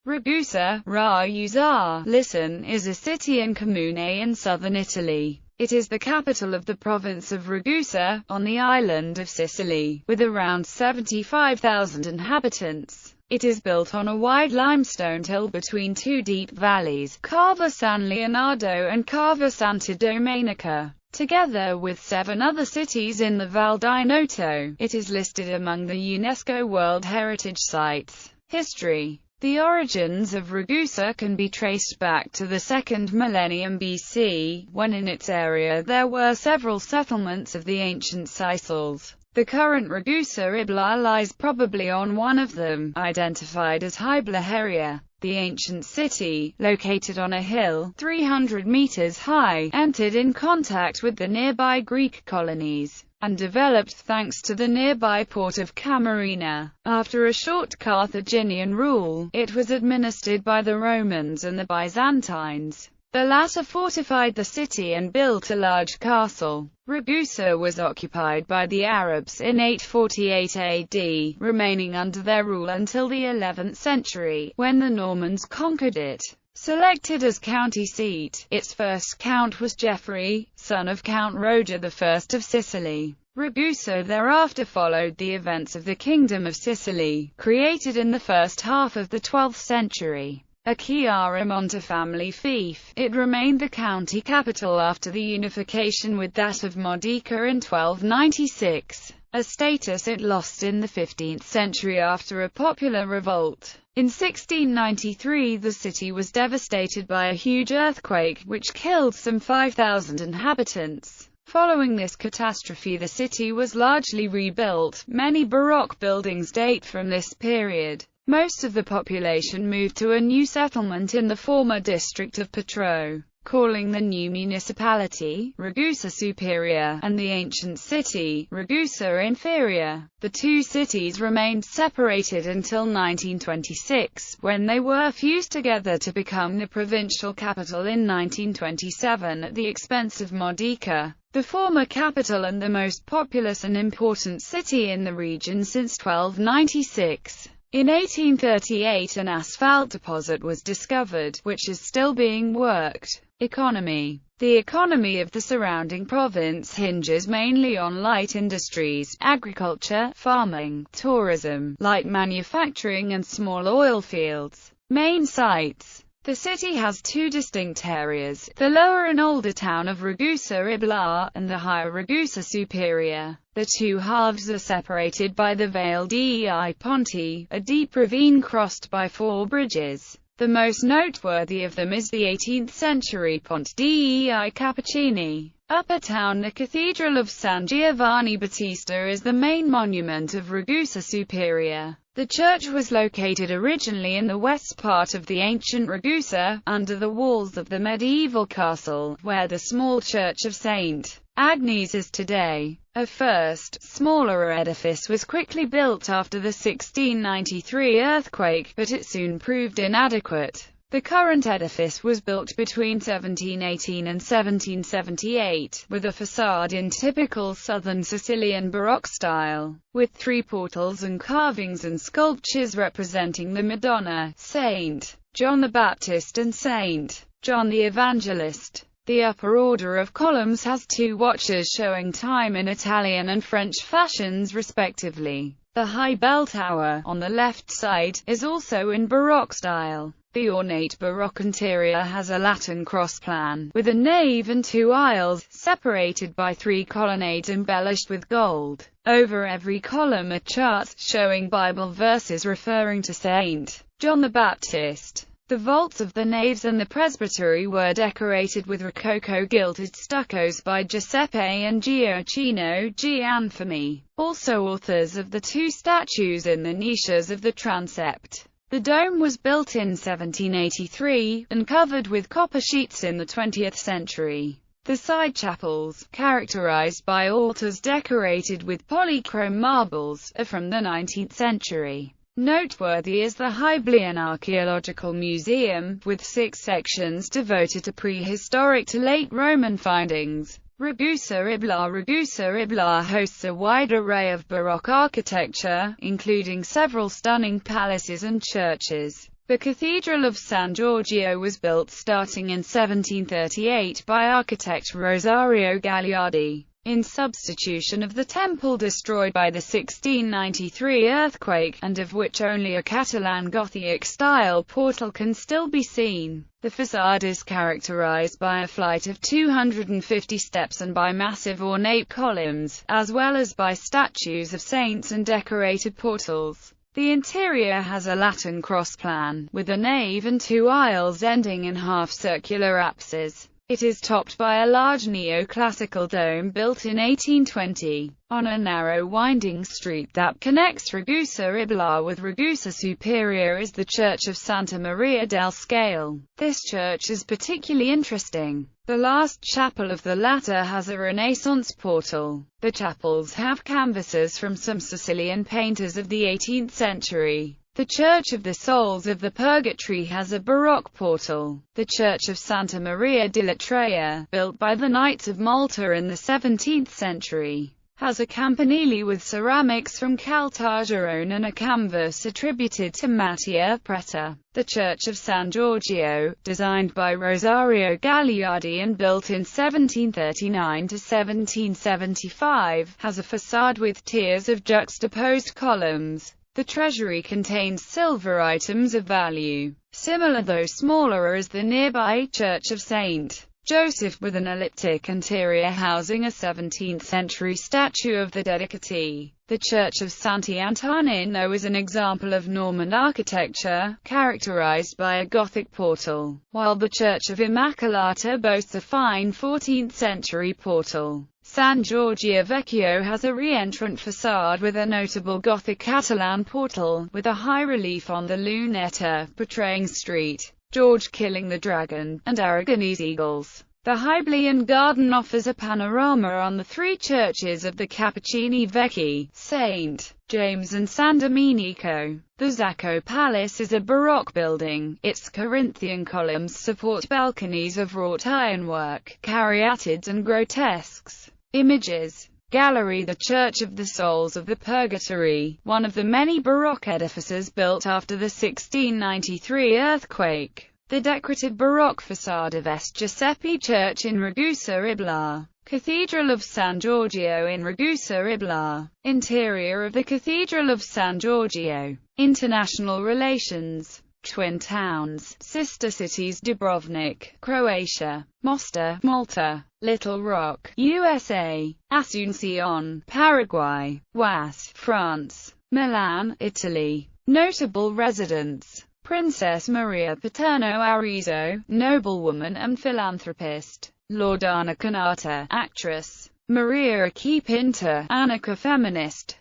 Ragusa, Ragusa, listen, is a city and comune in southern Italy. It is the capital of the province of Ragusa, on the island of Sicily, with around 75,000 inhabitants. It is built on a wide limestone hill between two deep valleys, Cava San Leonardo and Cava Santa Domenica. Together with 7 other cities in the Val di Noto, it is listed among the UNESCO World Heritage Sites. History. The origins of Ragusa can be traced back to the 2nd millennium BC, when in its area there were several settlements of the ancient Sicels. The current Ragusa Ibla lies probably on one of them, identified as Hybla. The ancient city, located on a hill, 300 meters high, entered in contact with the nearby Greek colonies, and developed thanks to the nearby port of Camarina. After a short Carthaginian rule, it was administered by the Romans and the Byzantines. The latter fortified the city and built a large castle. Ragusa was occupied by the Arabs in 848 AD, remaining under their rule until the 11th century, when the Normans conquered it. Selected as county seat, its first count was Geoffrey, son of Count Roger I of Sicily. Ragusa thereafter followed the events of the Kingdom of Sicily, created in the first half of the 12th century. A Chiaramonte family fief, it remained the county capital after the unification with that of Modica in 1296, a status it lost in the 15th century after a popular revolt. In 1693 the city was devastated by a huge earthquake, which killed some 5,000 inhabitants. Following this catastrophe the city was largely rebuilt. Many Baroque buildings date from this period. Most of the population moved to a new settlement in the former district of Petro, calling the new municipality Ragusa Superior, and the ancient city Ragusa Inferior. The two cities remained separated until 1926, when they were fused together to become the provincial capital in 1927 at the expense of Modica, the former capital and the most populous and important city in the region since 1296. In 1838 an asphalt deposit was discovered, which is still being worked. Economy. The economy of the surrounding province hinges mainly on light industries, agriculture, farming, tourism, light manufacturing and small oil fields. Main sites. The city has two distinct areas, the lower and older town of Ragusa Ibla, and the higher Ragusa Superior. The two halves are separated by the Vale dei Ponti, a deep ravine crossed by 4 bridges. The most noteworthy of them is the 18th century Ponte dei Cappuccini. Upper town. The Cathedral of San Giovanni Battista is the main monument of Ragusa Superior. The church was located originally in the west part of the ancient Ragusa, under the walls of the medieval castle, where the small church of St. Agnes is today. A first, smaller edifice was quickly built after the 1693 earthquake, but it soon proved inadequate. The current edifice was built between 1718 and 1778, with a facade in typical southern Sicilian Baroque style, with 3 portals and carvings and sculptures representing the Madonna, Saint John the Baptist and Saint John the Evangelist. The upper order of columns has 2 watches showing time in Italian and French fashions respectively. The high bell tower, on the left side, is also in Baroque style. The ornate Baroque interior has a Latin cross plan, with a nave and 2 aisles, separated by 3 colonnades embellished with gold. Over every column are charts, showing Bible verses referring to Saint John the Baptist. The vaults of the naves and the presbytery were decorated with Rococo gilded stuccos by Giuseppe and Gioacchino Gianfami, also authors of the 2 statues in the niches of the transept. The dome was built in 1783, and covered with copper sheets in the 20th century. The side chapels, characterized by altars decorated with polychrome marbles, are from the 19th century. Noteworthy is the Hylian Archaeological Museum, with 6 sections devoted to prehistoric to late Roman findings. Ragusa Ibla hosts a wide array of Baroque architecture, including several stunning palaces and churches. The Cathedral of San Giorgio was built starting in 1738 by architect Rosario Gagliardi, in substitution of the temple destroyed by the 1693 earthquake, and of which only a Catalan Gothic-style portal can still be seen. The facade is characterized by a flight of 250 steps and by massive ornate columns, as well as by statues of saints and decorated portals. The interior has a Latin cross plan, with a nave and two aisles ending in half-circular apses. It is topped by a large neoclassical dome built in 1820, on a narrow winding street that connects Ragusa Ibla with Ragusa Superior is the Church of Santa Maria del Scale. This church is particularly interesting. The last chapel of the latter has a Renaissance portal. The chapels have canvases from some Sicilian painters of the 18th century. The Church of the Souls of the Purgatory has a Baroque portal. The Church of Santa Maria di Latreia, built by the Knights of Malta in the 17th century, has a campanile with ceramics from Caltagirone and a canvas attributed to Mattia Preta. The Church of San Giorgio, designed by Rosario Gagliardi and built in 1739 to 1775, has a facade with tiers of juxtaposed columns. The treasury contains silver items of value, similar though smaller as the nearby Church of St. Joseph, with an elliptic interior housing a 17th-century statue of the Dedicatee. The Church of Sant'Antonino is an example of Norman architecture, characterized by a Gothic portal, while the Church of Immacolata boasts a fine 14th-century portal. San Giorgio Vecchio has a re-entrant facade with a notable Gothic Catalan portal, with a high relief on the lunetta, portraying St. George killing the dragon, and Aragonese eagles. The Hylian Garden offers a panorama on the three churches of the Cappuccini Vecchi, St. James and San Domenico. The Zacco Palace is a Baroque building. Its Corinthian columns support balconies of wrought ironwork, caryatids and grotesques. Images. Gallery. The Church of the Souls of the Purgatory, one of the many Baroque edifices built after the 1693 earthquake. The decorative Baroque facade of S. Giuseppe Church in Ragusa Ibla. Cathedral of San Giorgio in Ragusa Ibla. Interior of the Cathedral of San Giorgio. International relations. Twin towns, sister cities: Dubrovnik, Croatia; Mostar, Malta; Little Rock, USA; Asunción, Paraguay; Was, France; Milan, Italy. Notable residents: Princess Maria Paterno Arezzo, noblewoman and philanthropist; Loredana Canata, actress; Maria Chi Pinta, anarcha feminist.